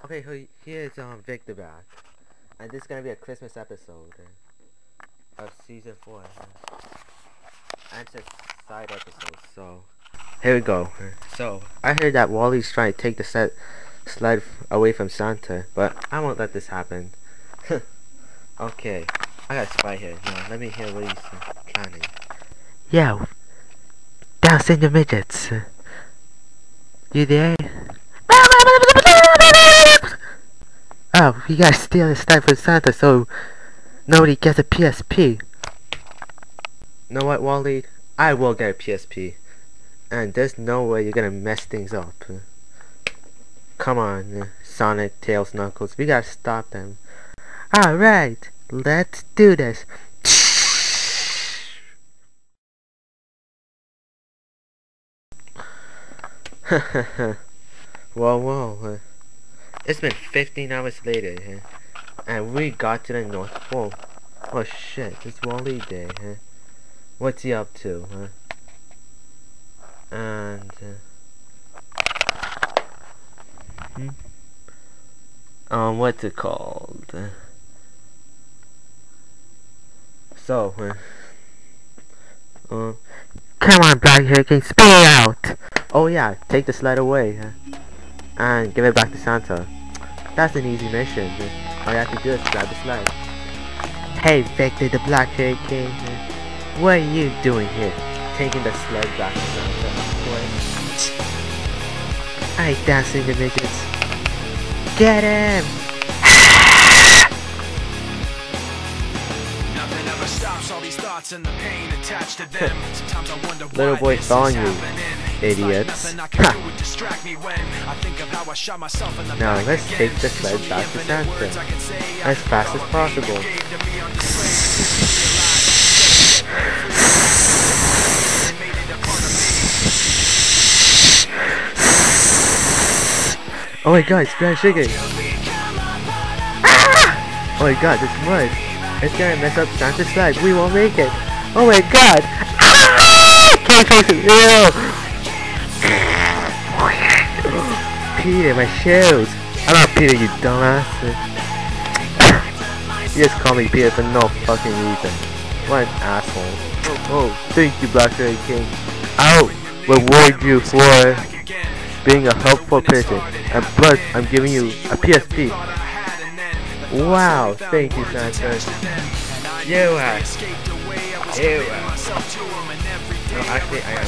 Okay, here's Victor back, and this is gonna be a Christmas episode of season 4, and it's a side episode. So here we go. So I heard that Wally's trying to take the sled away from Santa, but I won't let this happen. Okay, I got a spy here. Now let me hear what he's planning. Yo, down in the midgets. You there? Oh, we gotta steal this stuff from Santa so nobody gets a PSP. Know what, Wally? I will get a PSP. And there's no way you're gonna mess things up. Come on, Sonic, Tails, Knuckles. We gotta stop them. Alright, let's do this. Whoa. It's been 15 hours later, and we got to the North Pole. Oh shit, it's Wally Day, What's he up to, And, what's it called? Come on, Black Hurricane, spill it out! Oh yeah, take the sled away, and give it back to Santa. That's an easy mission. All you have to do is grab the sled. Hey Victor the Black Hurricane, what are you doing here? Taking the sled back to Santa, boy. I ain't dancing the midgets. Get him! Nothing ever stops all these thoughts and the pain attached to them. Sometimes I wonder little boy following you, idiots. Now let's take the sled back to Santa as fast as possible. Oh my god, it's Shiggidy! Ah! Oh my god, this mud! It's gonna mess up Santa's sled. We won't make it. Oh my god! Ah! Can't face it. Ew! Peter, my shoes! I'm not Peter, you dumbass. You just call me Peter for no fucking reason. What an asshole. Oh, thank you, Black King. I'll reward you for being a helpful person. And plus, I'm giving you a PSP. Wow, thank you, Santa. You are. No, actually, I am a